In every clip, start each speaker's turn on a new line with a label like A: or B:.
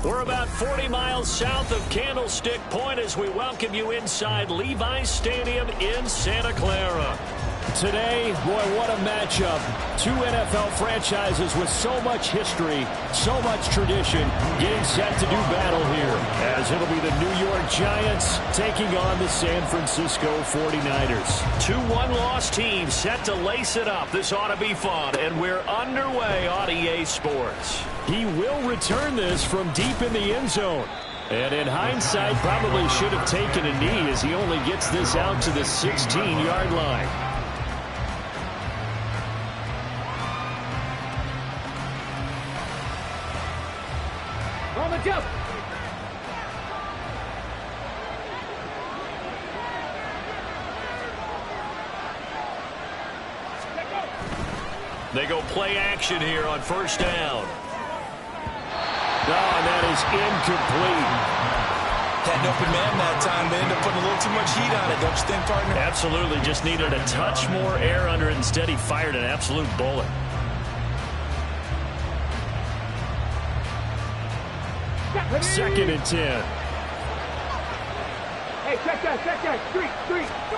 A: We're about 40 miles south of Candlestick Point as we welcome you inside Levi's Stadium in Santa Clara.
B: Today, boy, what a matchup. Two NFL franchises with so much history, so much tradition, getting set to do battle here. As it'll be the New York Giants taking on the San Francisco 49ers.
A: Two one-loss teams set to lace it up. This ought to be fun, and we're underway on EA Sports.
B: He will return this from deep in the end zone. And in hindsight, probably should have taken a knee as he only gets this out to the 16-yard line.
C: On the jump.
A: They go play action here on first down.
B: Oh, and that is incomplete.
D: Had an open man that time. They ended up putting a little too much heat on it, don't you think, partner?
A: Absolutely. Just needed a touch more air under it. Instead, he fired an absolute bullet.
B: Second and 10.
C: Hey, check that. Street. Go.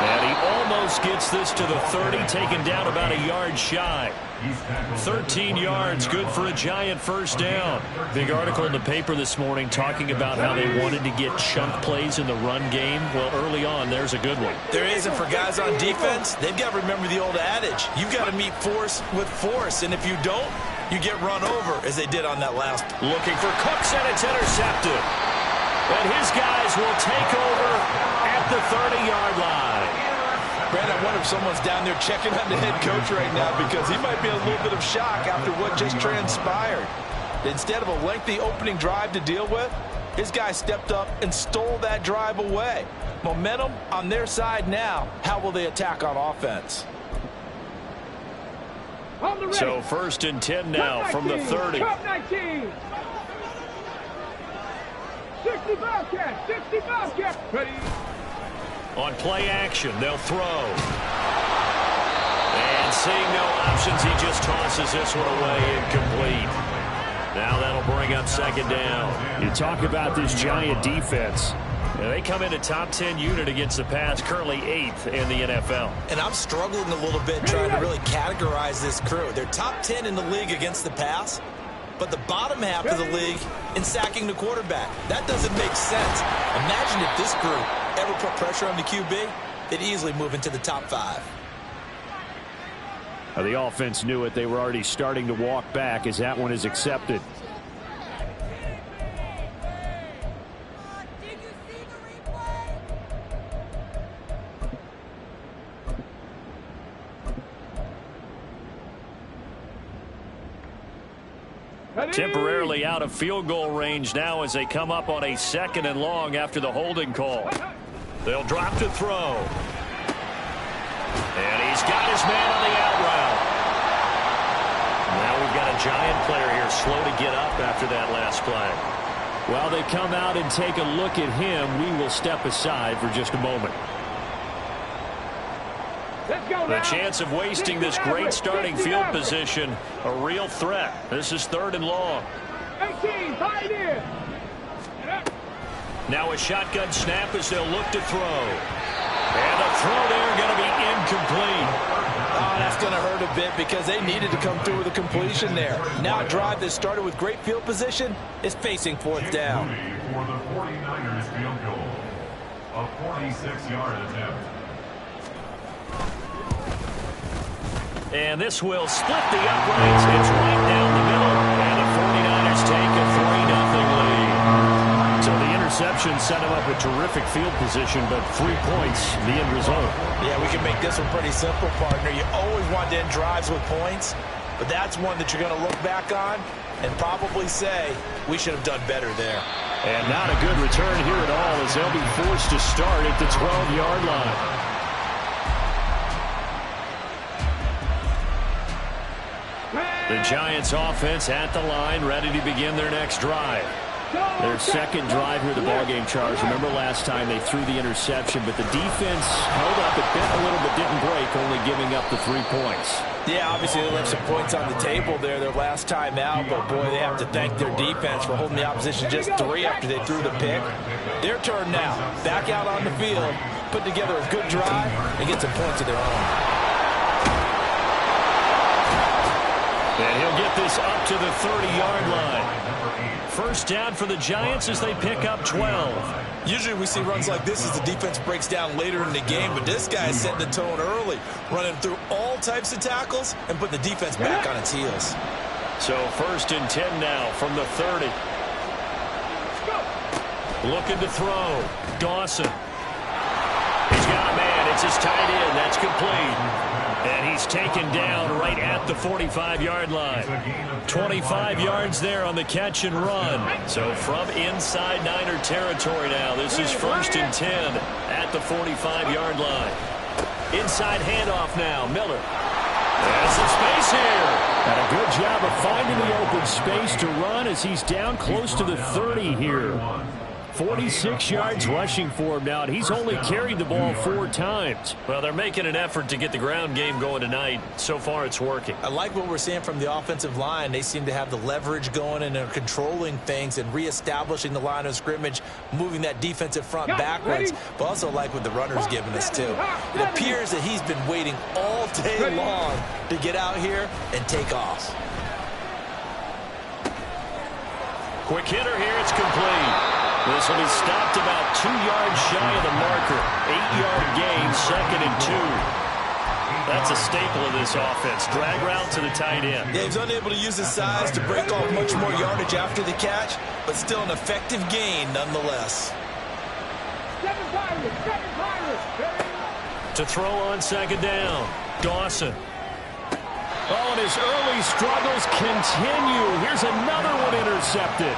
A: And he almost gets this to the 30, taken down about a yard shy. 13 yards, good for a Giant first down. Big article in the paper this morning talking about how they wanted to get chunk plays in the run game. Well, early on, there's a good one.
D: There is, and for guys on defense, they've got to remember the old adage. You've got to meet force with force, and if you don't, you get run over, as they did on that last.
A: Looking for Cooks, and it's intercepted. And his guys will take over at the 30-yard line.
D: Brad, I wonder if someone's down there checking on the head coach right now because he might be in a little bit of shock after what just transpired. Instead of a lengthy opening drive to deal with, his guy stepped up and stole that drive away. Momentum on their side now. How will they attack on offense?
A: So first and 10 now from the 30.
C: 19. 65 catch. Ready.
A: On play action, they'll throw. And seeing no options, he just tosses this one away incomplete. Now that'll bring up second down.
B: You talk about this Giant defense.
A: Now they come in a top 10 unit against the pass, currently 8th in the NFL.
D: And I'm struggling a little bit trying to really categorize this crew. They're top 10 in the league against the pass, but the bottom half of the league in sacking the quarterback. That doesn't make sense. Imagine if this group ever put pressure on the QB, they'd easily move into the top 5.
B: The offense knew it. They were already starting to walk back as that one is accepted.
A: Temporarily out of field goal range now as they come up on a second and long after the holding call. They'll drop to throw. And he's got his man on the out route. Now we've got a Giant player here slow to get up after that last play.
B: While they come out and take a look at him, we will step aside for just a moment.
A: The chance of wasting this great starting field position, a real threat. This is third and long.
C: 18, tight end.
A: Now a shotgun snap as they'll look to throw. And the throw there going to be incomplete.
D: Oh, that's going to hurt a bit because they needed to come through with a completion there. Now a drive that started with great field position is facing fourth down.
E: For the 49ers field goal, a 46-yard attempt.
A: And this will split the uprights. It's right down the middle. And the 49ers take a 3-0 lead.
B: So the interception set him up with terrific field position, but 3 points, the end result.
D: Yeah, we can make this one pretty simple, partner. You always want to end drives with points, but that's one that you're going to look back on and probably say, we should have done better there.
B: And not a good return here at all as they'll be forced to start at the 12-yard line.
A: The Giants offense at the line, ready to begin their next drive.
B: Their second drive here of the ballgame, Charles. Remember last time they threw the interception, but the defense held up It bent a little but didn't break, only giving up the 3 points.
D: Yeah, obviously they left some points on the table there their last time out, but boy, they have to thank their defense for holding the opposition just 3 after they threw the pick. Their turn now. Back out on the field, put together a good drive, and get some points of their own.
A: And he'll get this up to the 30-yard line. First down for the Giants as they pick up 12.
D: Usually we see runs like this as the defense breaks down later in the game, but this guy is setting the tone early, running through all types of tackles and putting the defense back on its heels.
A: So 1st and 10 now from the 30. Looking to throw. Dawson. He's got a man. It's his tight end. That's complete. And he's taken down right at the 45-yard line. 25 yards there on the catch and run. So from inside Niner territory now, this is 1st and 10 at the 45-yard line. Inside handoff now. Miller. There's some space here.
B: And a good job of finding the open space to run as he's down close to the 30 here. 46 yards rushing for him now, and he's only carried the ball 4 times.
A: Well, they're making an effort to get the ground game going tonight. So far, it's working.
D: I like what we're seeing from the offensive line. They seem to have the leverage going and are controlling things and reestablishing the line of scrimmage, moving that defensive front backwards. But also like what the runner's giving us, too. It appears that he's been waiting all day long to get out here and take off.
A: Quick hitter here. It's complete. This will be stopped about 2 yards shy of the marker. 8-yard gain, 2nd and 2. That's a staple of this offense. Drag route to the tight end.
D: Yeah, he's unable to use his size to break off much more yardage after the catch, but still an effective gain nonetheless.
A: To throw on 2nd down. Dawson.
B: Oh, and his early struggles continue. Here's another one intercepted.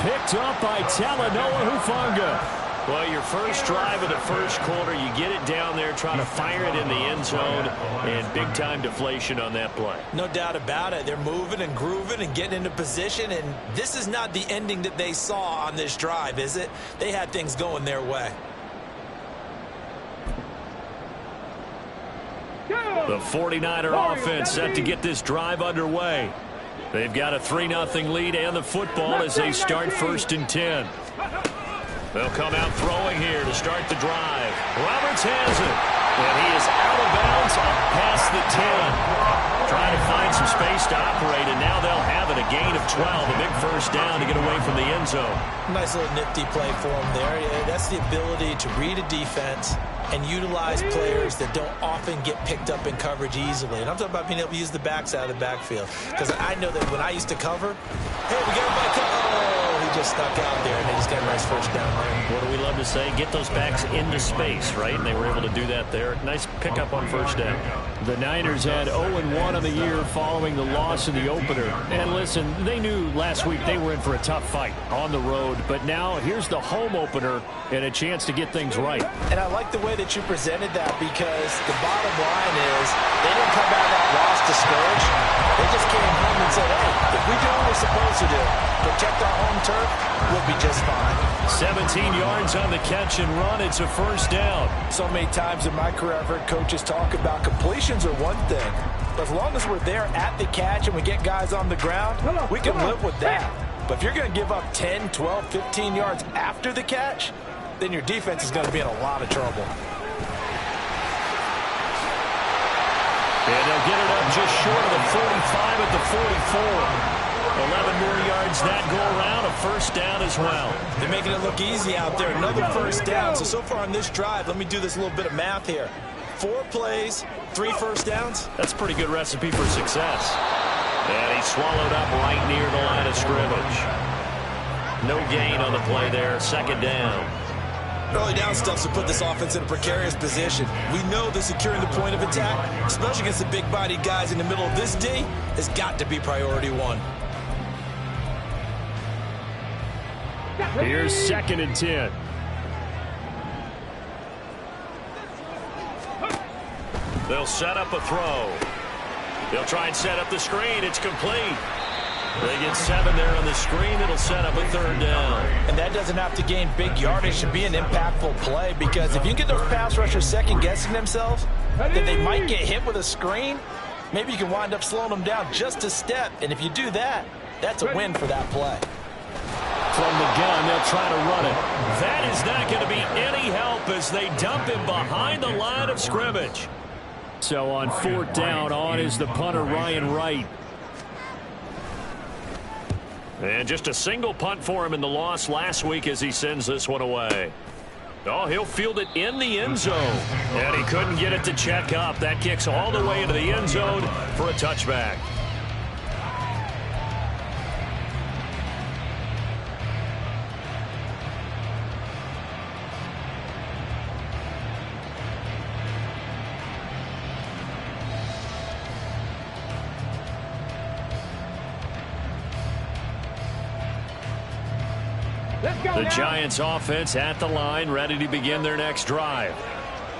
B: Picked up by Talanoa Hufanga.
A: Well, your first drive of the first quarter, you get it down there, try to fire it in the end zone, and big-time deflation on that play.
D: No doubt about it. They're moving and grooving and getting into position, and this is not the ending that they saw on this drive, is it? They had things going their way.
A: The 49er offense set to get this drive underway. They've got a 3-0 lead and the football as they start 1st and 10. They'll come out throwing here to start the drive. Roberts has it. And he is out of bounds up past the 10. Trying to find some space to operate, and now they'll have it. A gain of 12. A big first down to get away from the end zone.
D: Nice little nifty play for him there. Yeah, that's the ability to read a defense and utilize players that don't often get picked up in coverage easily. And I'm talking about being able to use the backs out of the backfield. Because I know that when I used to cover, hey, we got him by oh, he just stuck out there, and they just got a nice first down there.
A: What do we love to say? Get those backs into space, right? And they were able to do that there. Nice pickup on first down.
B: The Niners had 0-1 on the year following the loss in the opener. And listen, they knew last week they were in for a tough fight on the road. But now here's the home opener and a chance to get things right.
D: And I like the way that you presented that, because the bottom line is they didn't come out of that loss discouraged. They just came home and said, hey, if we do what we're supposed to do, protect our home turf, we'll be just fine.
A: 17 yards on the catch and run. It's a first down.
D: So many times in my career I've heard coaches talk about completions are one thing. But as long as we're there at the catch and we get guys on the ground, we can live with that. But if you're going to give up 10, 12, 15 yards after the catch, then your defense is going to be in a lot of trouble.
A: And they'll get it up just short of the 45 at the 44. 11 more yards that go around, a first down as well.
D: They're making it look easy out there. Another first down. So far on this drive, let me do this little bit of math here. 4 plays, 3 first downs.
A: That's a pretty good recipe for success. And he's swallowed up right near the line of scrimmage. No gain on the play there, 2nd down.
D: Early down stuff to put this offense in a precarious position. We know that securing the point of attack, especially against the big-bodied guys in the middle of this D, has got to be priority 1.
B: Here's 2nd and 10.
A: They'll set up a throw. They'll try and set up the screen. It's complete. They get 7 there on the screen. It'll set up a 3rd down.
D: And that doesn't have to gain big yardage to be an impactful play, because if you get those pass rushers second-guessing themselves, that they might get hit with a screen, maybe you can wind up slowing them down just a step. And if you do that, that's a win for that play.
B: From the gun, they'll try to run it.
A: That is not going to be any help as they dump him behind the line of scrimmage.
B: So on 4th down, on is the punter, Ryan Wright.
A: And just a single punt for him in the loss last week as he sends this one away. Oh, he'll field it in the end zone. And he couldn't get it to check up. That kicks all the way into the end zone for a touchback. The Giants offense at the line, ready to begin their next drive.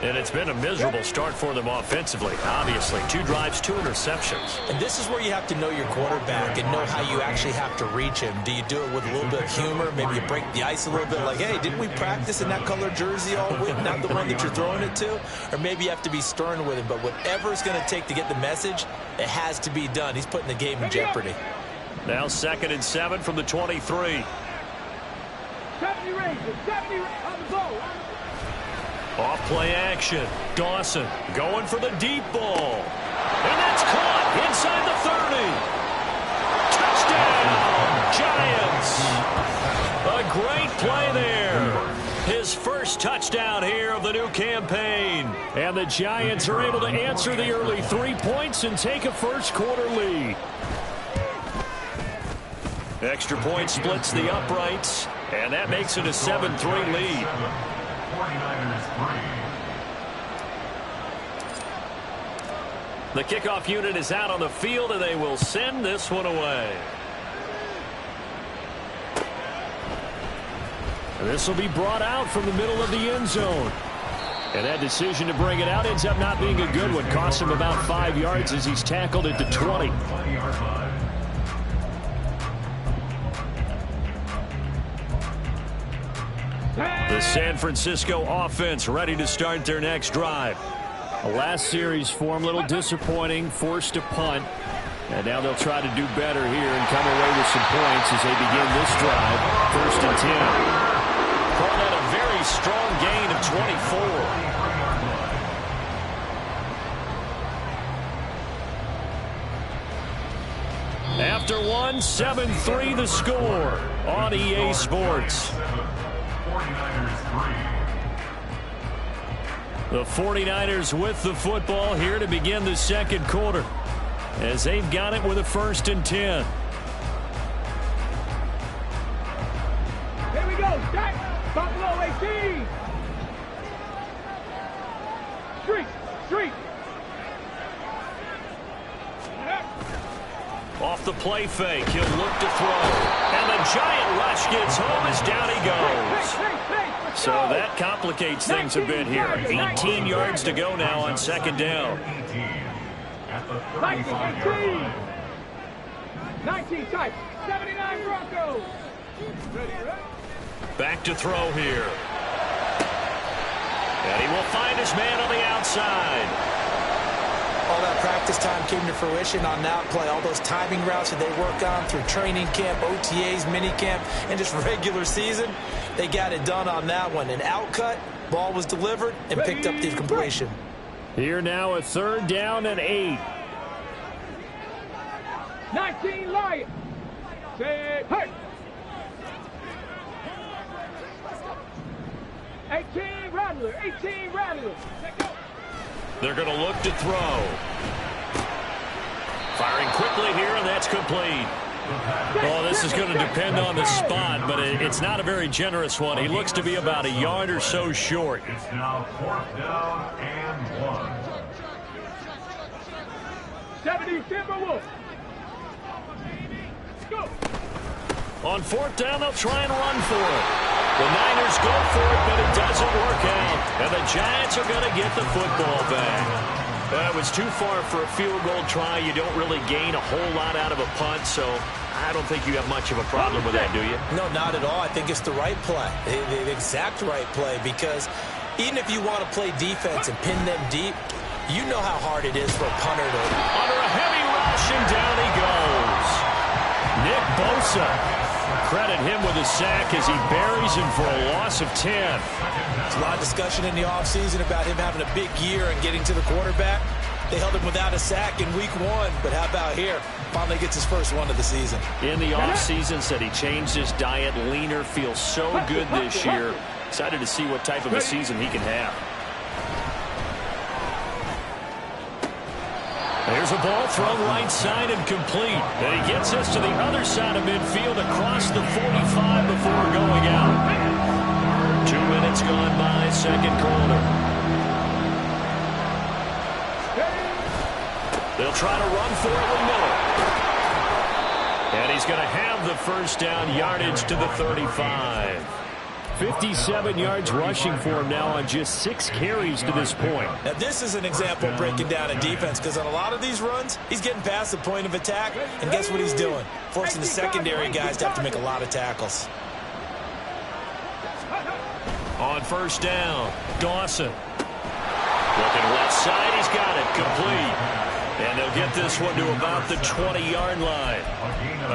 A: And it's been a miserable start for them offensively, obviously. 2 drives, 2 interceptions.
D: And this is where you have to know your quarterback and know how you actually have to reach him. Do you do it with a little bit of humor? Maybe you break the ice a little bit, like, hey, didn't we practice in that color jersey all week, not the one that you're throwing it to? Or maybe you have to be stern with him. But whatever it's going to take to get the message, it has to be done. He's putting the game in jeopardy.
A: Now 2nd and 7 from the 23.
C: 70 Rangers, 70 on the ball.
A: Off play action. Dawson going for the deep ball. And that's caught inside the 30. Touchdown, Giants. A great play there. His first touchdown here of the new campaign.
B: And the Giants are able to answer the early 3 points and take a first-quarter lead.
A: Extra point splits the uprights, and that makes it a 7-3 lead.
E: 49ers 3.
A: The kickoff unit is out on the field, and they will send this one away.
B: And this will be brought out from the middle of the end zone. And that decision to bring it out ends up not being a good one. Costs him about 5 yards as he's tackled at the 20.
E: 20-yard line.
A: The San Francisco offense ready to start their next drive.
B: The last series form a little disappointing, forced a punt. And now they'll try to do better here and come away with some points as they begin this drive. 1st and 10.
A: Calling out a very strong gain of 24. After one, 7-3 the score on EA Sports.
E: 49ers 3.
A: The 49ers with the football here to begin the 2nd quarter as they've got it with a 1st and 10.
C: Here we go. Jack. Buffalo 18. Street.
A: Off the play fake, he'll look to throw. And the giant rush gets home as down he goes. So that complicates things a bit here. 18 yards to go now on 2nd down.
C: 19 type. 79 Broncos.
A: Back to throw here. And he will find his man on the outside.
D: All that practice time came to fruition on that play. All those timing routes that they work on through training camp, OTAs, minicamp, and just regular season, they got it done on that one. An outcut, ball was delivered, and picked up the completion.
B: Here now a 3rd down and 8.
C: 19 Lions. Say, hey. 18 Rattler. 18 Rattler.
A: They're going to look to throw. Firing quickly here, and that's complete. Oh, this is going to depend on the spot, but it's not a very generous one. He looks to be about a yard or so short.
E: It's now 4th down and 1.
C: 70 Timberwolves. Go.
A: On 4th down, they'll try and run for it. The Niners go for it, but it doesn't work out. And the Giants are going to get the football back. It was too far for a field goal try. You don't really gain a whole lot out of a punt, so I don't think you have much of a problem with that, do you?
D: No, not at all. I think it's the right play, the exact right play, because even if you want to play defense and pin them deep, you know how hard it is for a punter to...
A: Under a heavy rush, and down he goes. Nick Bosa. Credit him with a sack as he buries him for a loss of 10.
D: There's a lot of discussion in the offseason about him having a big year and getting to the quarterback. They held him without a sack in week 1, but how about here? Finally gets his first one of the season.
A: In the offseason, said he changed his diet, leaner, feels so good this year. Excited to see what type of a season he can have. There's a ball thrown right side and complete. And he gets us to the other side of midfield across the 45 before going out. 2 minutes gone by, second quarter. They'll try to run for it with Miller. And he's going to have the first down, yardage to the 35.
B: 57 yards rushing for him now on just 6 carries to this point.
D: Now, this is an example of breaking down a defense, because on a lot of these runs, he's getting past the point of attack, and guess what he's doing? Forcing the secondary guys to have to make a lot of tackles.
A: On first down, Dawson. Looking left side, he's got it, complete. And they'll get this one to about the 20-yard line.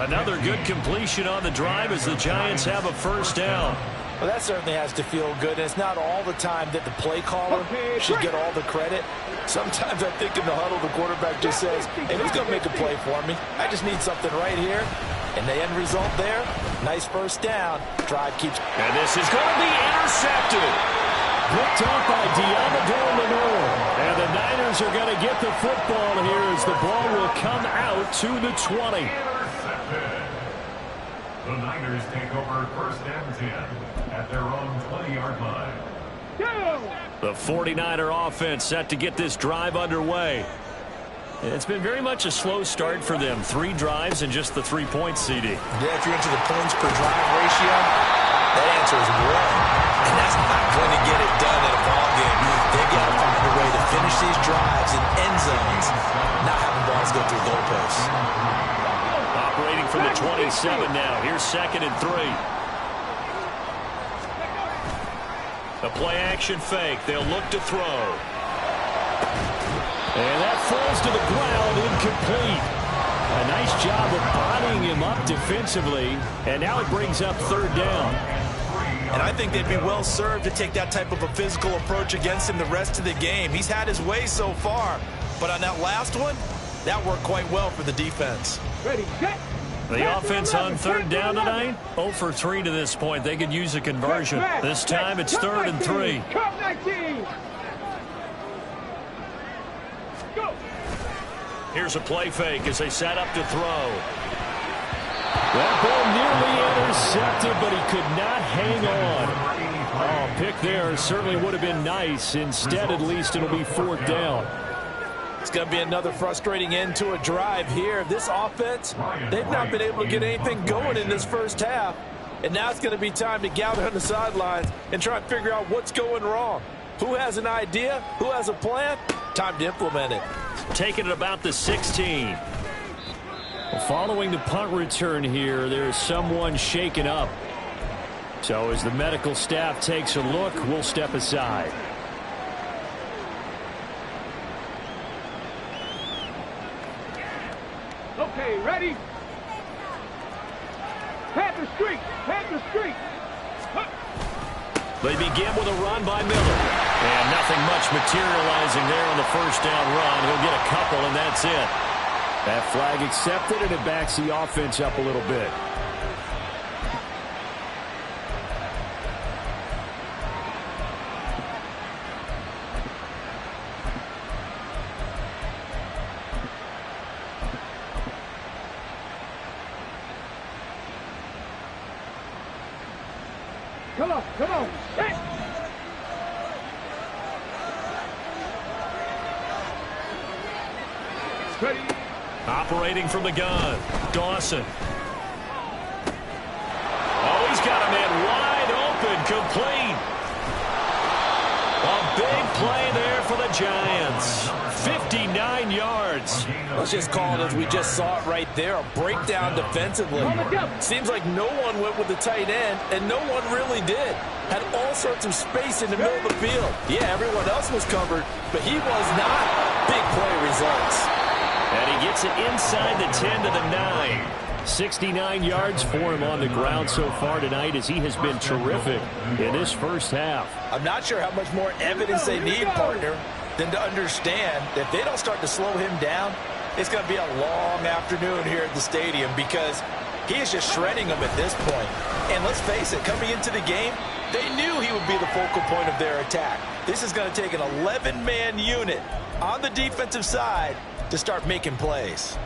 A: Another good completion on the drive as the Giants have a first down.
D: Well, that certainly has to feel good, and it's not all the time that the play caller should get all the credit. Sometimes I think in the huddle, the quarterback just says, hey, who's going to make a play for me? I just need something right here. And the end result there, nice first down. Drive keeps...
A: And this is going to be intercepted.
B: Picked up by Diamador Lenore. And the Niners are going to get the football here as the ball will come out to the 20.
E: Intercepted. The Niners take over first and 10 at their own 20-yard line.
A: The 49er offense set to get this drive underway. It's been very much a slow start for them. 3 drives and just the 3 points, CD.
D: Yeah, if you're into the points per drive ratio, that answer is 1. And that's not going to get it done in a ball game. They've got to find a way to finish these drives in end zones, not having balls go through goalposts.
A: Operating from the 27 now. Here's 2nd and 3. The play-action fake. They'll look to throw.
B: And that falls to the ground, incomplete. A nice job of bodying him up defensively. And now it brings up 3rd down.
D: And I think they'd be well served to take that type of a physical approach against him the rest of the game. He's had his way so far. But on that last one, that worked quite well for the defense.
C: Ready, set.
A: The offense on 3rd down tonight, 0 for 3 to this point. They could use a conversion. This time it's 3rd and 3.
C: Come 19. Go.
A: Here's a play fake as they set up to throw.
B: That ball nearly intercepted, but he could not hang on. Oh, pick there certainly would have been nice. Instead, at least it'll be 4th down.
D: It's going to be another frustrating end to a drive here. This offense, they've not been able to get anything going in this first half. And now it's going to be time to gather on the sidelines and try and figure out what's going wrong. Who has an idea? Who has a plan? Time to implement it.
A: Taking it about the 16.
B: Following the punt return here, there's someone shaken up. So as the medical staff takes a look, we'll step aside.
C: Okay, ready? Panther Street! Panther Street!
A: They begin with a run by Miller. And nothing much materializing there on the first down run. He'll get a couple, and that's it.
B: That flag accepted, and it backs the offense up a little bit.
C: Come on, come on! Hey. Ready?
A: Operating from the gun, Dawson. Oh, he's got a man wide open, complete. A big play there for the Giants. 59 yards.
D: Let's just call it as we just saw it right there, a breakdown defensively. Seems like no one went with the tight end, and no one really did. Had all sorts of space in the middle of the field. Yeah, everyone else was covered, but he was not. Big play results.
A: And he gets it inside the 10 to the 9.
B: 69 yards for him on the ground so far tonight as he has been terrific in this first half.
D: I'm not sure how much more evidence they need, partner, than to understand that if they don't start to slow him down, it's going to be a long afternoon here at the stadium because he is just shredding them at this point. And let's face it, coming into the game, they knew he would be the focal point of their attack. This is going to take an 11-man unit on the defensive side to start making plays.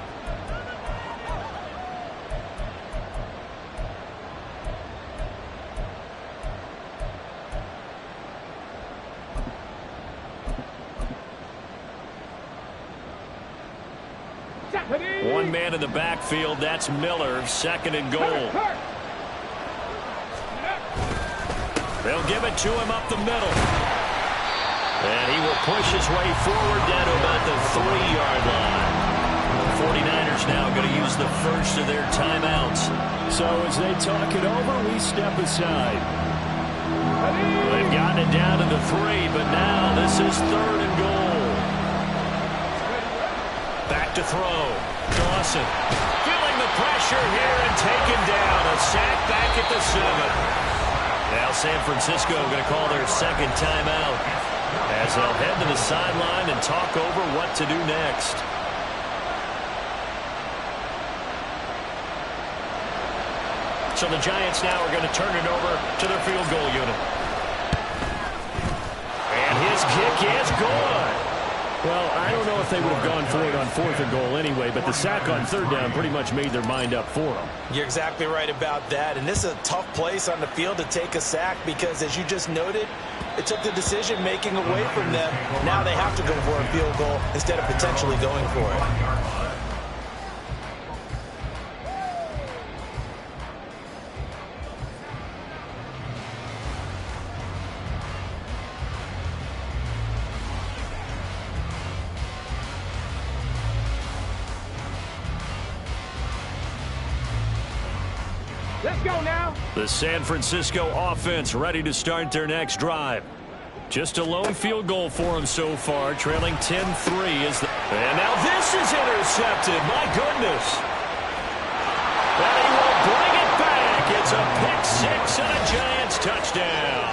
A: One man in the backfield, that's Miller, second and goal. They'll give it to him up the middle. And he will push his way forward down to about the 3-yard line. The 49ers now going to use the first of their timeouts.
B: So as they talk it over, we step aside.
A: They've gotten it down to the 3, but now this is third and goal. Back to throw. Dawson feeling the pressure here and taken down. A sack back at the 7. Now San Francisco going to call their second timeout as they'll head to the sideline and talk over what to do next. So the Giants now are going to turn it over to their field goal unit. And his kick is good.
B: Well, I don't know if they would have gone for it on 4th and goal anyway, but the sack on 3rd down pretty much made their mind up for them.
D: You're exactly right about that, and this is a tough place on the field to take a sack because, as you just noted, it took the decision-making away from them. Now they have to go for a field goal instead of potentially going for it.
C: Let's go now.
A: The San Francisco offense ready to start their next drive. Just a lone field goal for them so far, trailing 10-3 is the... And now this is intercepted. My goodness. And he will bring it back. It's a pick 6 and a Giants touchdown.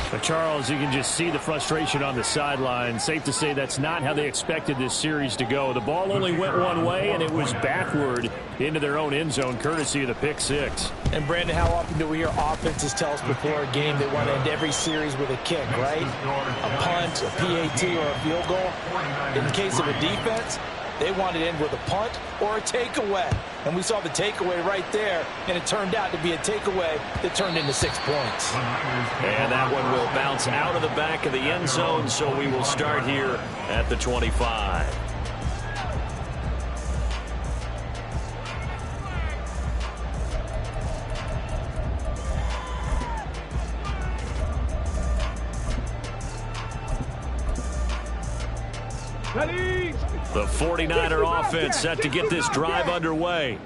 B: But Charles, you can just see the frustration on the sideline. Safe to say that's not how they expected this series to go. The ball only went one way, and it was backward into their own end zone, courtesy of the pick 6.
D: And, Brandon, how often do we hear offenses tell us before a game they want to end every series with a kick, right? A punt, a PAT, or a field goal. In the case of a defense, they want to end with a punt or a takeaway. And we saw the takeaway right there, and it turned out to be a takeaway that turned into 6 points.
A: And that one will bounce out of the back of the end zone, so we will start here at the 25. The 49er offense set to get this drive underway.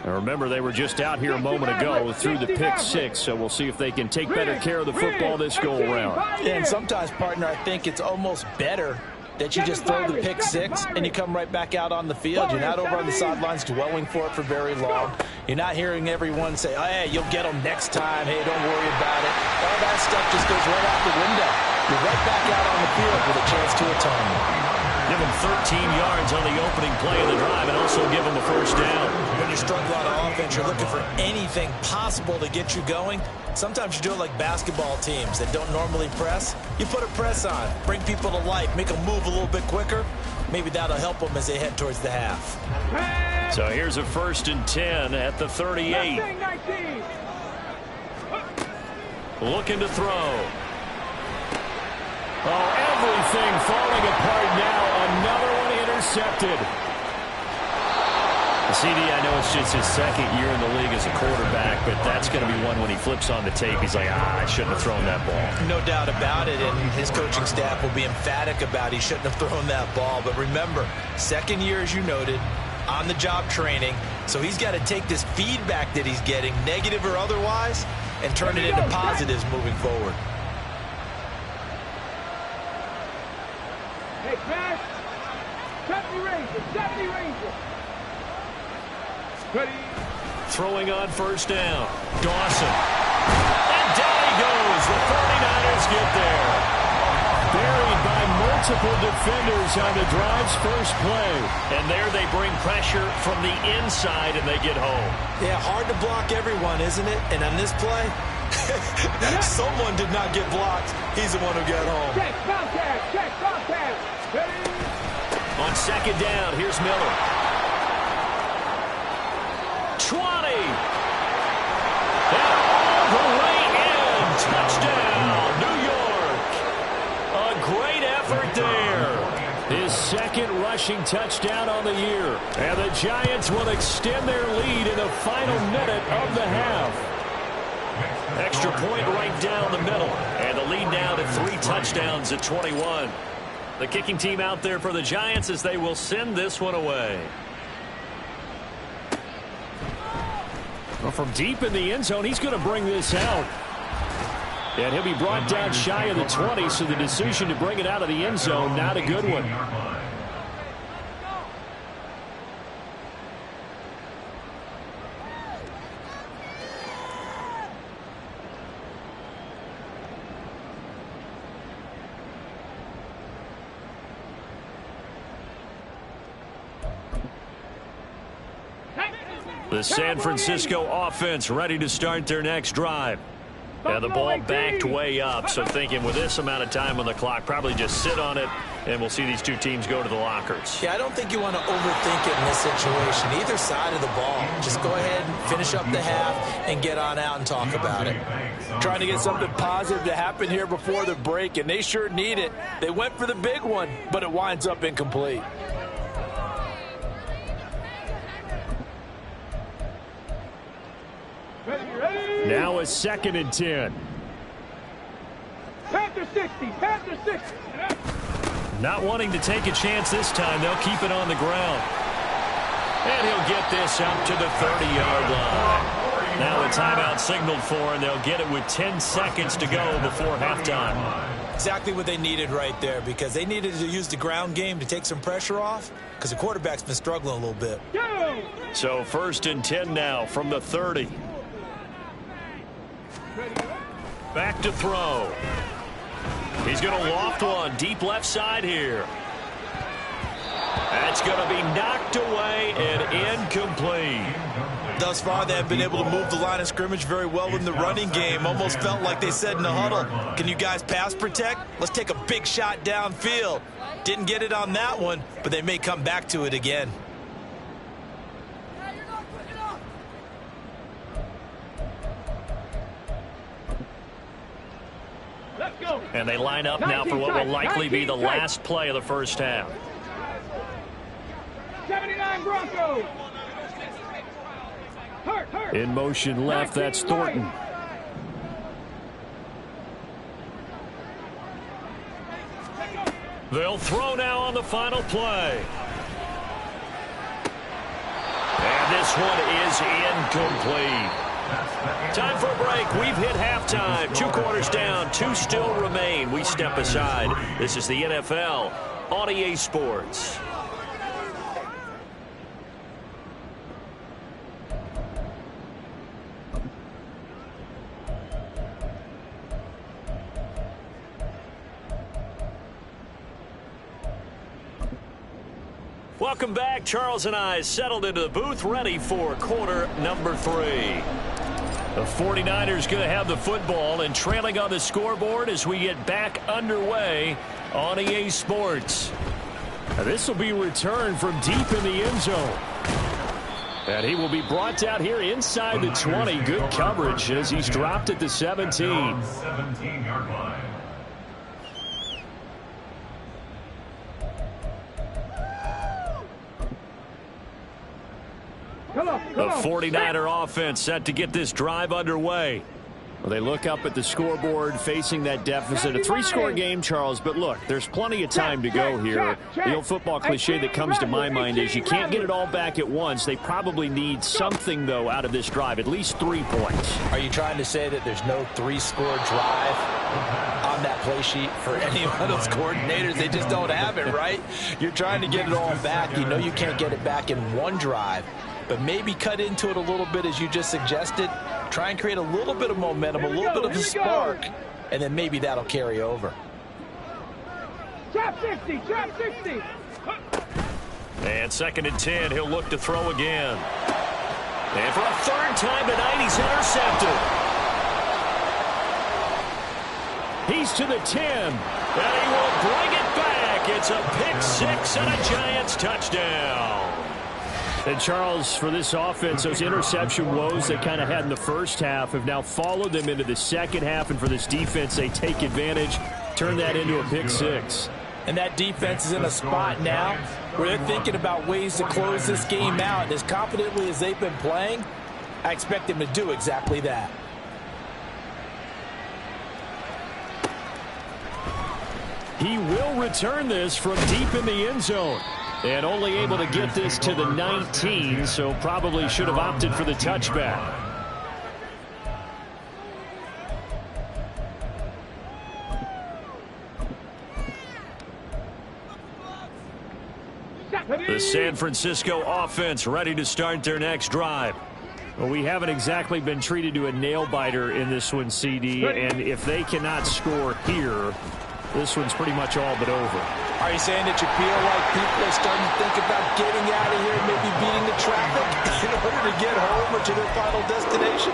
A: And remember, they were just out here a moment ago through the pick 6, so we'll see if they can take better care of the football this go-around.
D: And sometimes, partner, I think it's almost better that you just throw the pick 6 and you come right back out on the field. You're not over on the sidelines dwelling for it for very long. You're not hearing everyone say, oh, hey, you'll get them next time. Hey, don't worry about it. All that stuff just goes right out the window. You're right back out on the field with a chance to atone.
A: Give him 13 yards on the opening play of the drive and also give him a first down.
D: When you struggle on offense, you're looking for anything possible to get you going. Sometimes you do it like basketball teams that don't normally press. You put a press on, bring people to life, make them move a little bit quicker. Maybe that'll help them as they head towards the half.
A: So here's a 1st and 10 at the 38. Looking to throw.
B: Oh, everything falling apart now. Another one intercepted.
A: CD, I know it's just his second year in the league as a quarterback, but that's going to be one when he flips on the tape. He's like, I shouldn't have thrown that ball.
D: No doubt about it, and his coaching staff will be emphatic about he shouldn't have thrown that ball. But remember, second year, as you noted, on-the-job training, so he's got to take this feedback that he's getting, negative or otherwise, and turn it into positives moving forward.
C: Hey, pass. 70 Rangers. 70 Rangers. Ready.
A: Throwing on first down. Dawson. And down he goes. The 49ers get there.
B: Buried by multiple defenders on the drive's first play.
A: And there they bring pressure from the inside, and they get home.
D: Yeah, hard to block everyone, isn't it? And on this play, someone did not get blocked. He's the one who got home.
C: Check, contact. Check, contact. Ready.
A: On second down, here's Miller. 20. And all the way in. Touchdown, New York. A great effort there.
B: His second rushing touchdown on the year. And the Giants will extend their lead in the final minute of the half.
A: Extra point right down the middle. And the lead now to 3 touchdowns at 21. The kicking team out there for the Giants as they will send this one away.
B: Well, from deep in the end zone, he's going to bring this out. And he'll be brought down shy of the 20, so the decision to bring it out of the end zone, not a good one.
A: The San Francisco offense ready to start their next drive. And the ball backed way up, so thinking with this amount of time on the clock, probably just sit on it, and we'll see these two teams go to the lockers.
D: Yeah, I don't think you want to overthink it in this situation. Either side of the ball. Just go ahead and finish up the half and get on out and talk about it. Trying to get something positive to happen here before the break, and they sure need it. They went for the big one, but it winds up incomplete.
B: Now a 2nd and 10.
C: Panther 60. Panther 60.
A: Not wanting to take a chance this time. They'll keep it on the ground. And he'll get this up to the 30-yard line. Now a timeout signaled for, and they'll get it with 10 seconds to go before halftime.
D: Exactly what they needed right there, because they needed to use the ground game to take some pressure off, because the quarterback's been struggling a little bit.
A: So 1st and 10 now from the 30. Back to throw. He's going to loft one deep left side here. That's going to be knocked away and incomplete.
D: Thus far, they have been able to move the line of scrimmage very well in the running game. Almost felt like they said in the huddle, can you guys pass protect? Let's take a big shot downfield. Didn't get it on that one, but they may come back to it again.
A: And they line up now for what will likely be the last play of the first half.
C: 79 Broncos. Hurt.
B: In motion left, that's Thornton.
A: They'll throw now on the final play. And this one is incomplete. Time for a break. We've hit halftime. 2 quarters down. 2 still remain. We step aside. This is the NFL on EA Sports. Welcome back. Charles and I settled into the booth, ready for quarter number 3. The 49ers going to have the football and trailing on the scoreboard as we get back underway on EA Sports.
B: Now this will be returned from deep in the end zone. And he will be brought down here inside the 20. Good coverage as he's dropped at the 17.
E: 17-yard line.
A: The 49er offense set to get this drive underway.
B: Well, they look up at the scoreboard facing that deficit. A 3-score game, Charles, but look, there's plenty of time to go here. The old football cliche that comes to my mind is you can't get it all back at once. They probably need something, though, out of this drive, at least 3 points.
D: Are you trying to say that there's no 3-score drive on that play sheet for any of those coordinators? They just don't have it, right? You're trying to get it all back. You know you can't get it back in one drive, but maybe cut into it a little bit as you just suggested. Try and create a little bit of momentum, a little bit of a spark, and then maybe that'll carry over.
C: Trap 60, trap 60.
A: And 2nd and 10, he'll look to throw again. And for a 3rd time tonight, he's intercepted.
B: He's to the 10.
A: And he will bring it back. It's a pick 6 and a Giants touchdown.
B: And Charles, for this offense, those interception woes they kind of had in the first half have now followed them into the second half. And for this defense, they take advantage, turn that into a pick 6.
D: And that defense is in a spot now where they're thinking about ways to close this game out. And as confidently as they've been playing, I expect them to do exactly that.
B: He will return this from deep in the end zone. And only able to get this to the 19, so probably should have opted for the touchback.
A: The San Francisco offense ready to start their next drive.
B: Well, we haven't exactly been treated to a nail-biter in this one, CD, and if they cannot score here, this one's pretty much all but over.
D: Are you saying that you feel like people are starting to think about getting out of here, maybe beating the traffic in order to get home or to their final destination?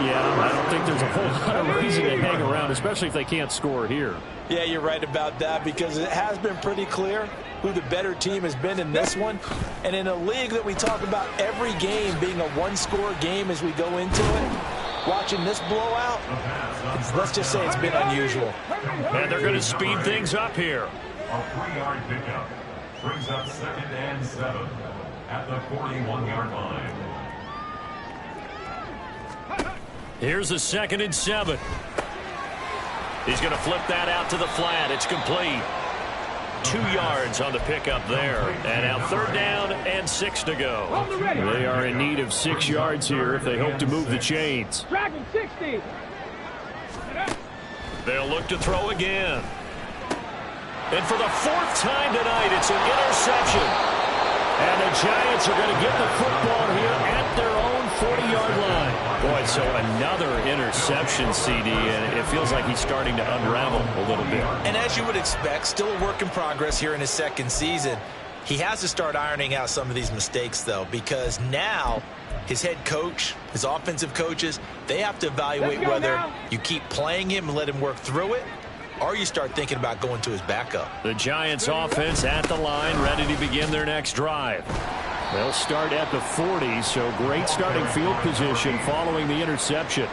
B: Yeah, I don't think there's a whole lot of reason to hang around, especially if they can't score here.
D: Yeah, you're right about that, because it has been pretty clear who the better team has been in this one. And in a league that we talk about every game being a 1-score game as we go into it, watching this blowout, let's just say it's been unusual.
A: And they're going to speed things up here.
E: A 3-yard pickup brings up 2nd and 7 at the 41-yard line.
A: Here's a 2nd and 7. He's going to flip that out to the flat. It's complete. 2 yards on the pickup there. And now 3rd down and 6 to go.
B: They are in need of 6 yards here if they hope to move the chains.
C: Dragon 60.
A: They'll look to throw again. And for the 4th time tonight, it's an interception.
B: And the Giants are going to get the football here at their own 40-yard line.
A: Boy, so another interception, CD, and it feels like he's starting to unravel a little bit.
D: And as you would expect, still a work in progress here in his 2nd season. He has to start ironing out some of these mistakes, though, because now his head coach, his offensive coaches, they have to evaluate whether you keep playing him and let him work through it, or you start thinking about going to his backup.
A: The Giants offense at the line, ready to begin their next drive.
B: They'll start at the 40, so great starting field position following the interception.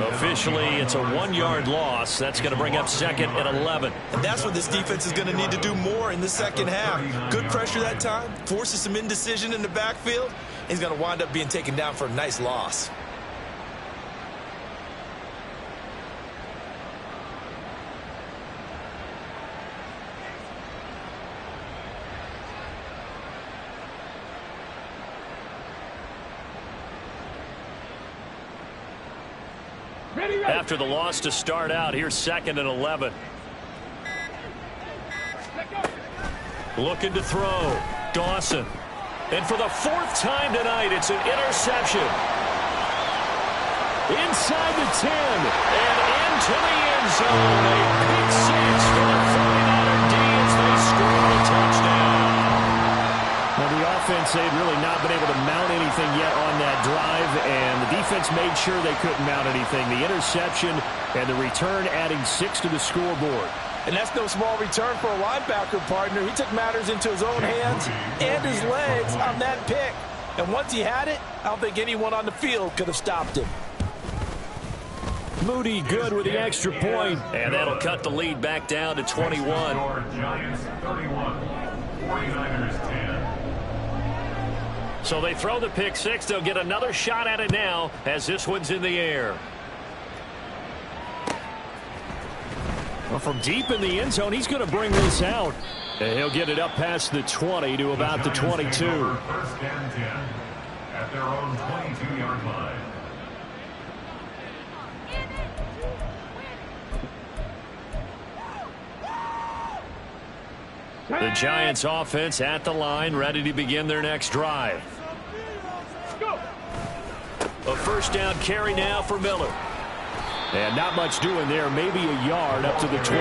A: Officially, it's a 1-yard loss. That's going to bring up 2nd and 11.
D: And that's what this defense is going to need to do more in the second half. Good pressure that time, forces some indecision in the backfield. He's going to wind up being taken down for a nice loss.
A: After the loss to start out, here's 2nd and 11. Looking to throw. Dawson. And for the 4th time tonight, it's an interception. Inside the 10 and into the end zone. A pick 6 for the 49er D as they score a touchdown.
B: Now, the offense, they'd really not been able to mount anything yet on that drive, and the defense made sure they couldn't mount anything. The interception and the return adding 6 to the scoreboard.
D: And that's no small return for a linebacker partner. He took matters into his own hands and his legs on that pick. And once he had it, I don't think anyone on the field could have stopped him.
B: Moody good with the extra point.
A: And that'll cut the lead back down to 21.
E: Giants 31, 49ers 10.
A: So they throw the pick six. They'll get another shot at it now as this one's in the air. Well, from deep in the end zone, he's going to bring this out. And he'll get it up past the 20 to about the 22.
E: First and 10 at their own 22-yard line.
A: The Giants offense at the line, ready to begin their next drive. A first down carry now for Miller. And not much doing there, maybe a yard up to the 23.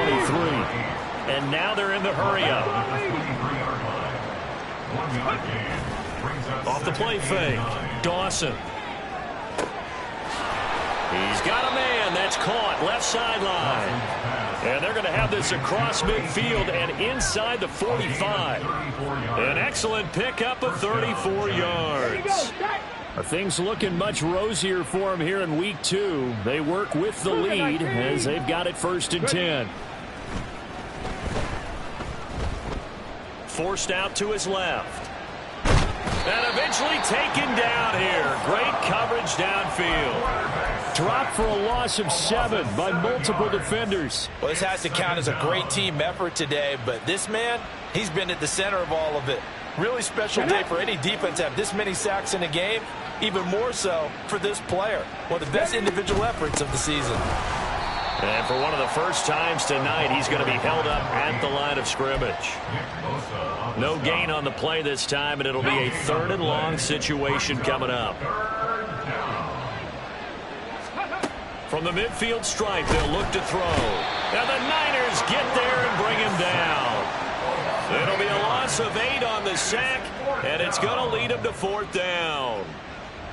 A: And now they're in the hurry-up. Off the play fake, Dawson. He's got a man. That's caught left sideline. And they're going to have this across midfield and inside the 45. An excellent pickup of 34 yards. Things looking much rosier for him here in week 2. They work with the lead as they've got it first and 10. Forced out to his left. And eventually taken down here. Great coverage downfield. Dropped for a loss of 7 by multiple defenders.
D: Well, this has to count as a great team effort today, but this man, he's been at the center of all of it. Really special day for any defense to have this many sacks in a game, even more so for this player. One of the best individual efforts of the season.
A: And for one of the first times tonight, he's going to be held up at the line of scrimmage. No gain on the play this time, and it'll be a 3rd and long situation coming up. From the midfield stripe, they'll look to throw. And the Niners get there and bring him down. It'll be a loss of 8 on the sack, and it's going to lead him to 4th down.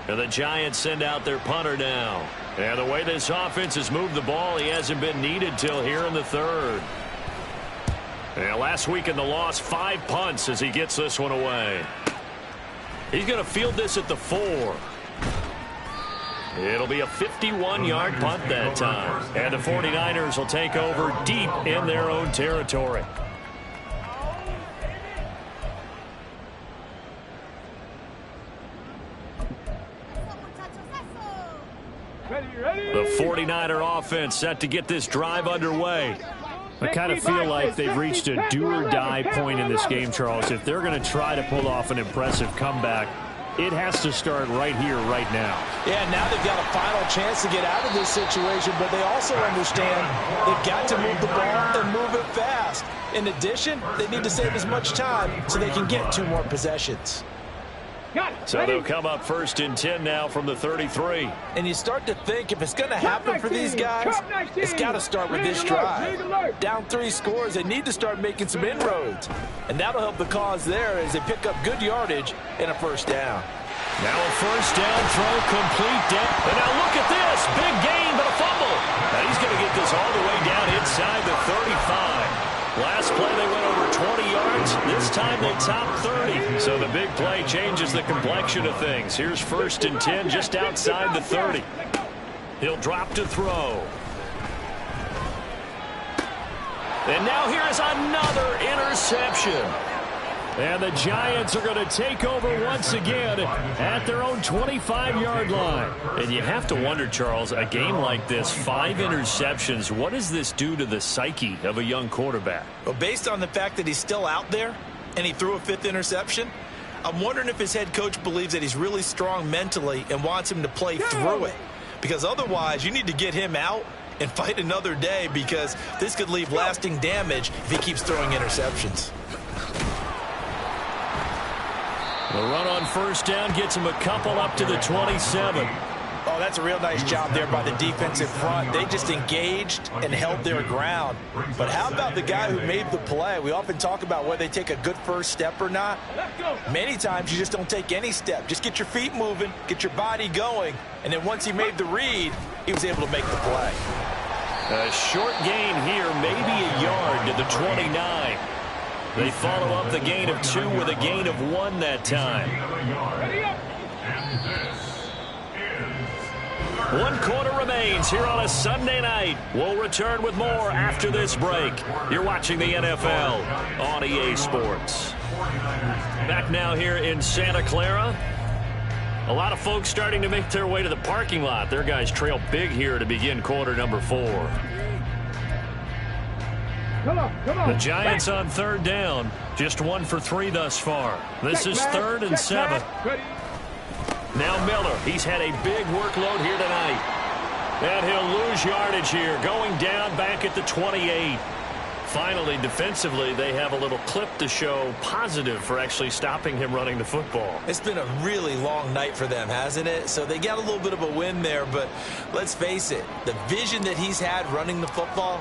A: And the Giants send out their punter now. And the way this offense has moved the ball, he hasn't been needed till here in the 3rd. And last week in the loss, 5 punts as he gets this one away. He's going to field this at the 4. It'll be a 51-yard punt that time. And the 49ers will take over deep in their own territory. The 49er offense set to get this drive underway. I kind of feel like they've reached a do-or-die point in this game, Charles. If they're going to try to pull off an impressive comeback, it has to start right here, right now.
D: Yeah, now they've got a final chance to get out of this situation, but they also understand they've got to move the ball and move it fast. In addition, they need to save as much time so they can get 2 more possessions.
A: So they'll come up first and 10 now from the 33.
D: And you start to think if it's going to happen for these guys, it's got to start with this drive. Down 3 scores, they need to start making some inroads. And that'll help the cause there as they pick up good yardage and a first down.
A: Now a first down throw complete down. And now look at this. Big gain, but a fumble. Now he's going to get this all the way down inside the 35. Last play they went over 20 yards. This time they top 30. So the big play changes the complexion of things. Here's first and 10 just outside the 30. He'll drop to throw. And now here is another interception. And the Giants are going to take over once again at their own 25-yard line. And you have to wonder, Charles, a game like this, 5 interceptions, what does this do to the psyche of a young quarterback?
D: Well, based on the fact that he's still out there and he threw a 5th interception, I'm wondering if his head coach believes that he's really strong mentally and wants him to play through it. Because otherwise, you need to get him out and fight another day, because this could leave lasting damage if he keeps throwing interceptions.
A: The run on first down gets him a couple up to the 27.
D: Oh, that's a real nice job there by the defensive front. They just engaged and held their ground. But how about the guy who made the play? We often talk about whether they take a good first step or not. Many times you just don't take any step. Just get your feet moving, get your body going, and then once he made the read, he was able to make the play.
A: A short gain here, maybe a yard to the 29. They follow up the gain of 2 with a gain of 1 that time.
E: And this is
A: 1 quarter remains here on a Sunday night. We'll return with more after this break. You're watching the NFL on EA Sports. Back now here in Santa Clara. A lot of folks starting to make their way to the parking lot. Their guys trail big here to begin quarter number 4.
C: Come on.
A: The Giants on 3rd down. Just 1 for 3 thus far. This is 3rd and 7. Now Miller. He's had a big workload here tonight. And he'll lose yardage here. Going down back at the 28. Finally, defensively, they have a little clip to show positive for actually stopping him running the football.
D: It's been a really long night for them, hasn't it? So they got a little bit of a win there, but let's face it, the vision that he's had running the football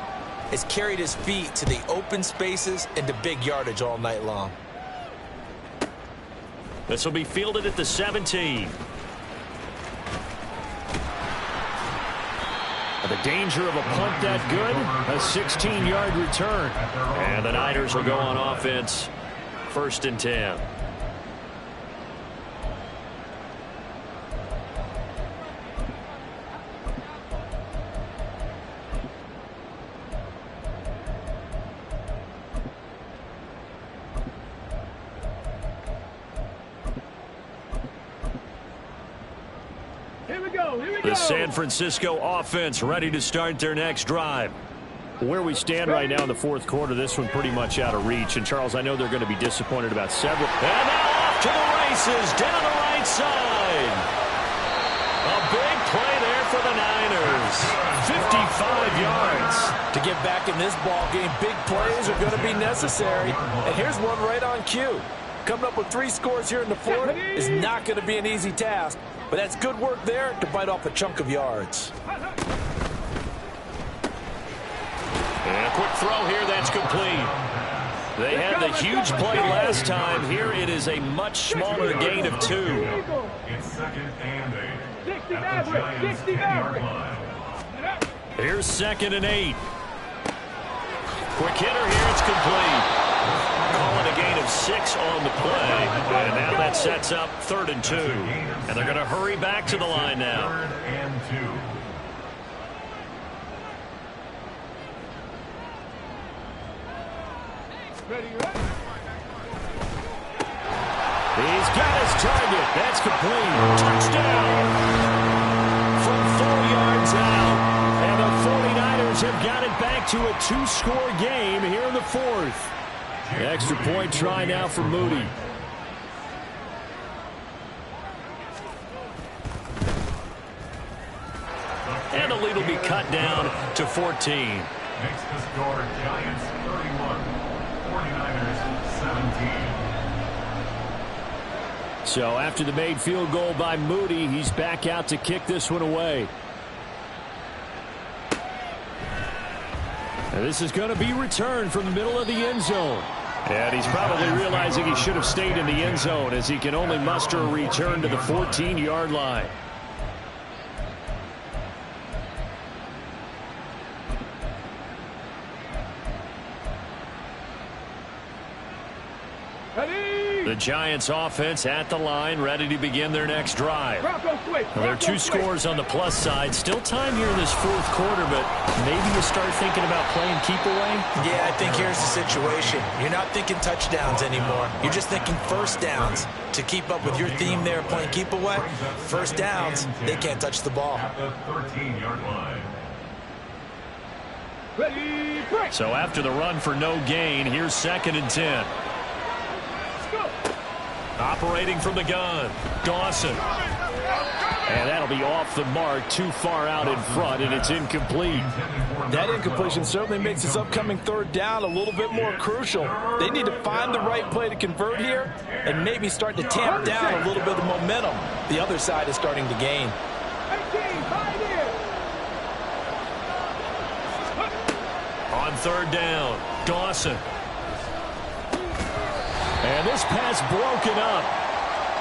D: has carried his feet to the open spaces and to big yardage all night long.
A: This will be fielded at the 17. The danger of a punt that good, a 16-yard return. And the Niners will go on offense, 1st and 10. The San Francisco offense ready to start their next drive.
B: Where we stand right now in the 4th quarter, this one pretty much out of reach. And, Charles, I know they're going to be disappointed about several.
A: And now off to the races, down the right side. A big play there for the Niners. 55 yards.
F: To get back in this ball game, big plays are going to be necessary. And here's one right on cue. Coming up with 3 scores here in the 4th is not going to be an easy task. But that's good work there to bite off a chunk of yards.
A: And a quick throw here that's complete. They had the huge play last time. Here it is a much smaller gain of 2.
E: It's 2nd and 8. At the Giants' 10-yard line.
A: Here's 2nd and 8. Quick hitter here. It's complete. Call it a gain of 6 on the play. And now that sets up 3rd and 2. And they're going to hurry back to the line now.
E: 3rd and 2.
B: He's got his target. That's complete. Touchdown. From 4 yards out. And the 49ers have got it back to a 2-score game here in the 4th. The extra point try now for Moody.
A: And the lead will be cut down to 14.
E: Makes the score Giants 31, 49ers 17.
B: So after the made field goal by Moody, he's back out to kick this one away. And this is going to be returned from the middle of the end zone. And he's probably realizing he should have stayed in the end zone as he can only muster a return to the 14-yard line. The Giants offense at the line, ready to begin their next drive. There are 2 scores on the plus side. Still time here in this 4th quarter, but maybe you start thinking about playing keep away?
F: Yeah, I think here's the situation. You're not thinking touchdowns anymore. You're just thinking 1st downs. To keep up with your theme there, playing keep away, 1st downs, they can't touch the ball.
E: At the 13-yard line.
A: So after the run for no gain, here's 2nd and 10. Operating from the gun, Dawson. And that'll be off the mark, too far out in front, and it's incomplete.
F: That incompletion certainly makes this upcoming 3rd down a little bit more crucial. They need to find the right play to convert here and maybe start to tamp down a little bit of momentum the other side is starting to gain.
A: On 3rd down, Dawson.
B: And this pass broken up.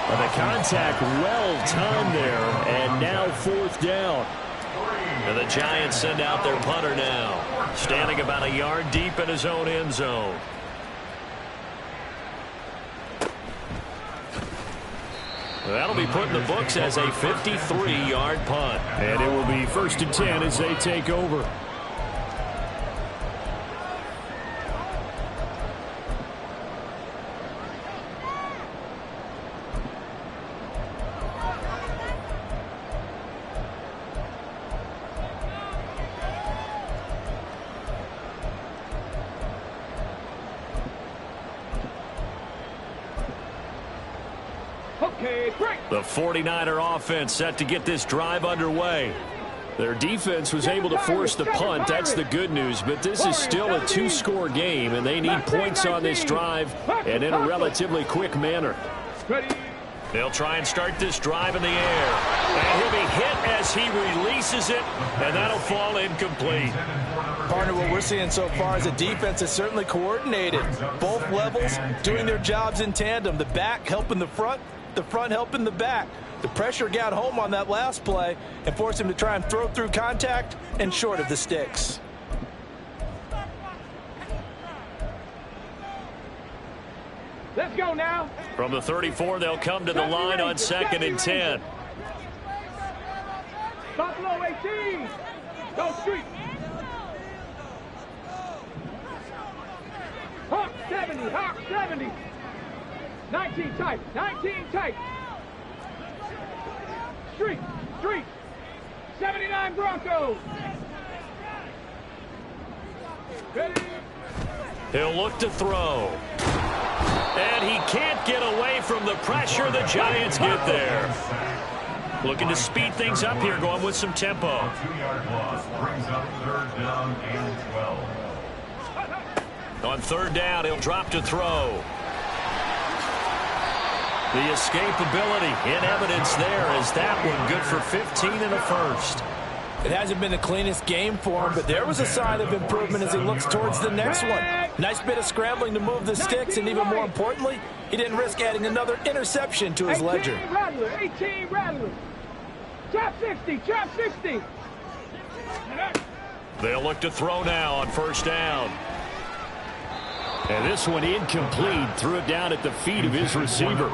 B: But the contact well timed there. And now 4th down.
A: And the Giants send out their punter now. Standing about a yard deep in his own end zone. That'll be put in the books as a 53-yard punt.
B: And it will be 1st and 10 as they take over.
A: The 49er offense set to get this drive underway.
B: Their defense was able to force the punt. That's the good news. But this is still a 2-score game, and they need points on this drive and in a relatively quick manner.
A: They'll try and start this drive in the air. And he'll be hit as he releases it, and that'll fall incomplete.
F: Partner, what we're seeing so far is the defense is certainly coordinated. Both levels doing their jobs in tandem. The back helping the front helping the back. The pressure got home on that last play and forced him to try and throw through contact and short of the sticks.
C: Let's go now.
A: From the 34, they'll come to the line on 2nd and 10.
C: Buffalo 18. Go street. Hawk 70. Hawk 70. 19 tight. 19 tight. Street. 79 Broncos. Ready.
A: He'll look to throw. And he can't get away from the pressure. The Giants get there. Looking to speed things up here, going with some tempo.
E: 2-yard loss brings up 3rd down and 12.
A: On 3rd down, he'll drop to throw. The escapability in evidence there as that one good for 15 and a first.
F: It hasn't been the cleanest game for him, but there was a sign of improvement as he looks towards the next one. Nice bit of scrambling to move the sticks, and even more importantly, he didn't risk adding another interception to his ledger.
C: 18 Rattler, 18 Rattler. Trap 60, trap 60.
A: They'll look to throw now on 1st down.
B: And this one incomplete. Threw it down at the feet of his receiver.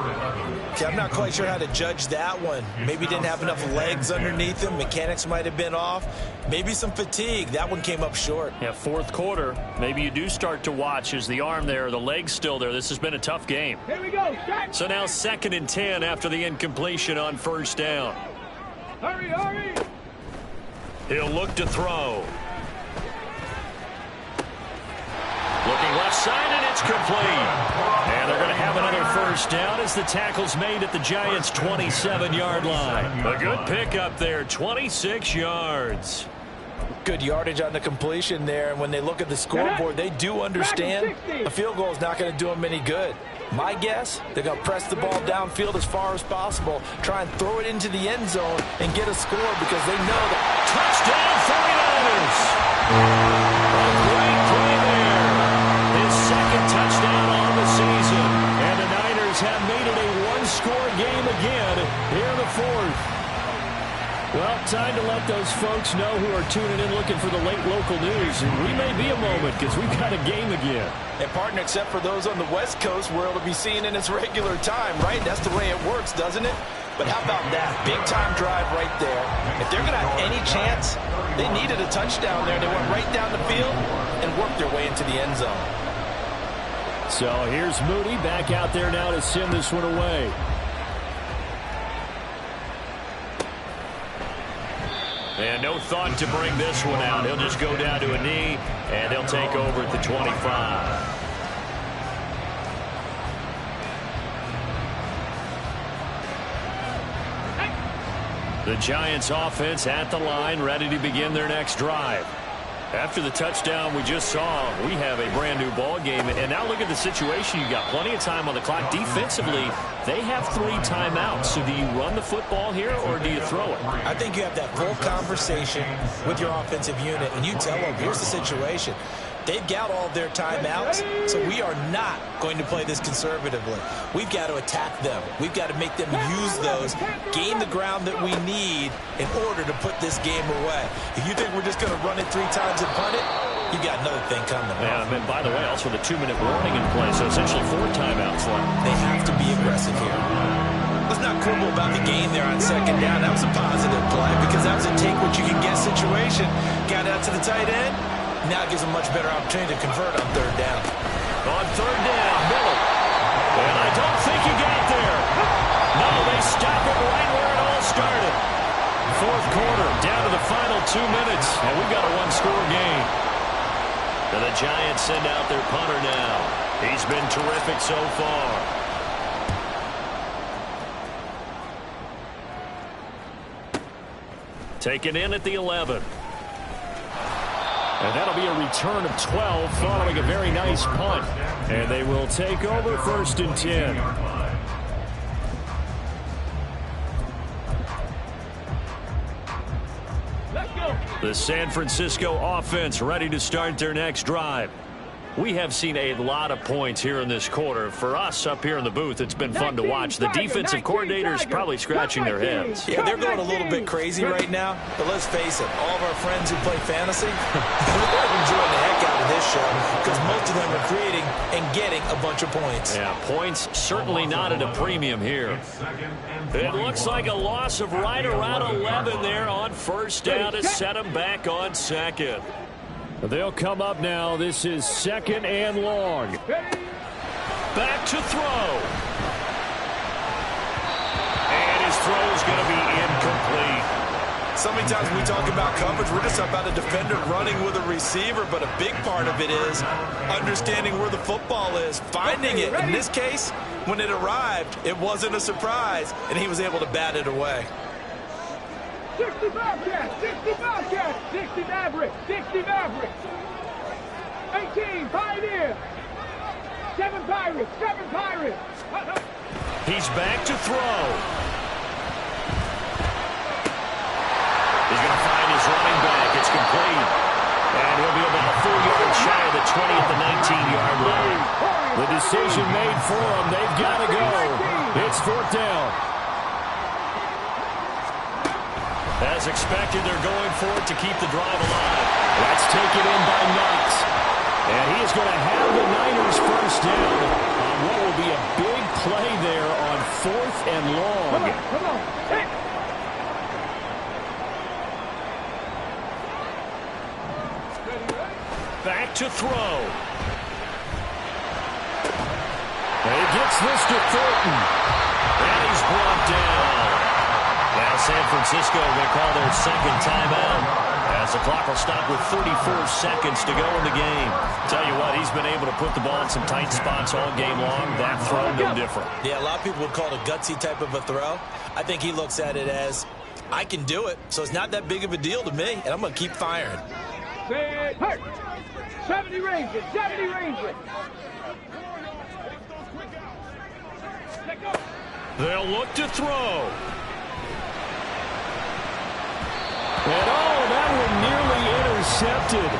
F: Okay, I'm not quite sure how to judge that one. Maybe didn't have enough legs underneath him. Mechanics might have been off. Maybe some fatigue. That one came up short.
A: Yeah, 4th quarter. Maybe you do start to watch. Is the arm there, the leg's still there? This has been a tough game.
C: Here we go. Shot.
A: So now 2nd and 10 after the incompletion on 1st down.
C: Hurry, hurry.
A: He'll look to throw. Looking left side, and it's complete. And they're going to have another 1st down as the tackle's made at the Giants' 27-yard line. A good pickup there, 26 yards.
F: Good yardage on the completion there. And when they look at the scoreboard, they do understand a field goal is not going to do them any good. My guess, they're going to press the ball downfield as far as possible, try and throw it into the end zone and get a score because they know that.
A: Touchdown, 49ers! A great play there. His 2nd touchdown on the season. And the Niners have made it a 1-score game again here in the 4th.
B: Well, time to let those folks know who are tuning in looking for the late local news. And we may be a moment because we've got a game again.
F: And, partner, except for those on the West Coast where it'll be seen in its regular time, right? That's the way it works, doesn't it? But how about that? Big-time drive right there. If they're going to have any chance, they needed a touchdown there. They went right down the field and worked their way into the end zone.
B: So here's Moody back out there now to send this one away.
A: And no thought to bring this one out. He'll just go down to a knee, and they'll take over at the 25. The Giants offense at the line, ready to begin their next drive. After the touchdown we just saw, we have a brand new ball game. And now look at the situation. You've got plenty of time on the clock. Defensively, they have 3 timeouts. So do you run the football here or do you throw it?
F: I think you have that full conversation with your offensive unit, and you tell them, here's the situation. They've got all their timeouts, so we are not going to play this conservatively. We've got to attack them. We've got to make them use those, gain the ground that we need in order to put this game away. If you think we're just going to run it 3 times and punt it, you got another thing coming.
A: Yeah, and by the way, also the 2-minute warning in play, so essentially 4 timeouts left.
F: They have to be aggressive here.
C: Let's
F: let's not quibble about the game there on second down. That was a positive play because that was a take-what-you-can-get situation. Got out to the tight end. Now it gives them much better opportunity to convert on third down.
A: On third down, Miller. And I don't think he got there. No, they stop it right where it all started. Fourth quarter, down to the final 2 minutes, and we've got a one-score game. And the Giants send out their punter now. He's been terrific so far. Taken in at the 11.
B: And that'll be a return of 12 following a very nice punt. And they will take over 1st and 10.
A: The San Francisco offense ready to start their next drive. We have seen a lot of points here in this quarter. For us up here in the booth, it's been fun to watch. The defensive coordinators probably scratching their heads.
F: Yeah, they're going a little bit crazy right now. But let's face it, all of our friends who play fantasy, they're enjoying the heck out of this show because most of them are creating and getting a bunch of points.
A: Yeah, points certainly not at a premium here. It looks like a loss of right around 11 there on first down to set them back on second.
B: They'll come up now. This is 2nd and long.
A: Back to throw. And his throw is going to be incomplete.
F: So many times when we talk about coverage, we're just about a defender running with a receiver, but a big part of it is understanding where the football is, finding it. In this case, when it arrived, it wasn't a surprise, and he was able to bat it away.
C: 60 Bobcats, 60 Bobcats, 60 Mavericks, 60 Mavericks. 18 Pioneers. 7 Pirates, 7 Pirates.
A: He's back to throw. He's going to find his running back. It's complete. And he'll be about a 4 yard shy of the 20 at the 19-yard line.
B: The decision made for them. They've got to go. It's 4th down.
A: As expected, they're going for it to keep the drive alive.
B: Let's take it in by Knox. And he is going to have the Niners first down on what will be a big play there on 4th and long.
C: Come on. Hey.
A: Back to throw.
B: And he gets this to Thornton.
A: And he's brought down. Now San Francisco will call their second timeout as the clock will stop with 34 seconds to go in the game. Tell you what, he's been able to put the ball in some tight spots all game long. That throw, no different.
F: Yeah, a lot of people would call it a gutsy type of a throw. I think he looks at it as, I can do it, so it's not that big of a deal to me, and I'm going to keep firing.
C: Hey, 70 Rangers, 70 Rangers.
A: They'll look to throw.
B: And that one nearly intercepted.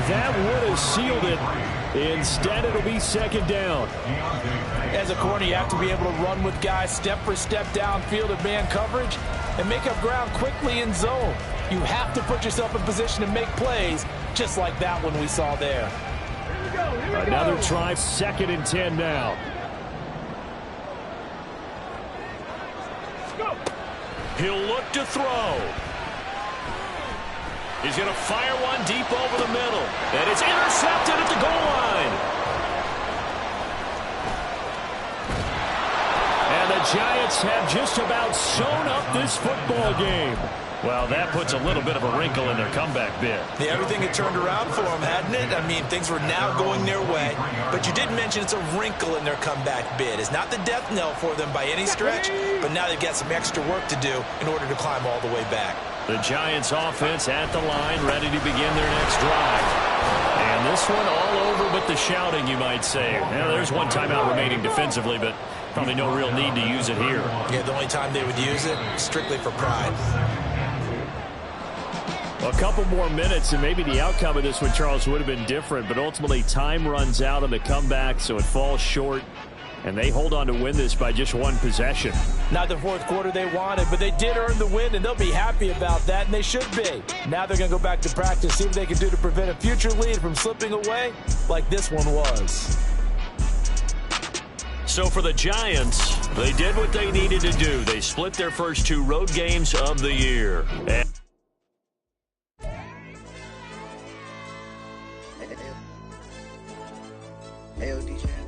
B: That would have sealed it. Instead, it'll be 2nd down.
F: As a corner, you have to be able to run with guys step for step downfield in man coverage and make up ground quickly in zone. You have to put yourself in position to make plays, just like that one we saw there.
B: Another try, 2nd and 10 now.
A: He'll look to throw. He's going to fire one deep over the middle. And it's intercepted at the goal line.
B: And the Giants have just about sewn up this football game.
A: Well, that puts a little bit of a wrinkle in their comeback bid.
F: Yeah, everything had turned around for them, hadn't it? I mean, things were now going their way. But you did mention it's a wrinkle in their comeback bid. It's not the death knell for them by any stretch, but now they've got some extra work to do in order to climb all the way back.
A: The Giants offense at the line, ready to begin their next drive. And this one all over but the shouting, you might say. Now, there's one timeout remaining defensively, but probably no real need to use it here.
F: Yeah, the only time they would use it, strictly for pride.
B: A couple more minutes, and maybe the outcome of this one, Charles, would have been different. But ultimately, time runs out on the comeback, so it falls short. And they hold on to win this by just one possession.
F: Not the fourth quarter they wanted, but they did earn the win, and they'll be happy about that, and they should be. Now they're going to go back to practice, see what they can do to prevent a future lead from slipping away like this one was.
A: So for the Giants, they did what they needed to do. They split their first 2 road games of the year.
G: Hey, DJ.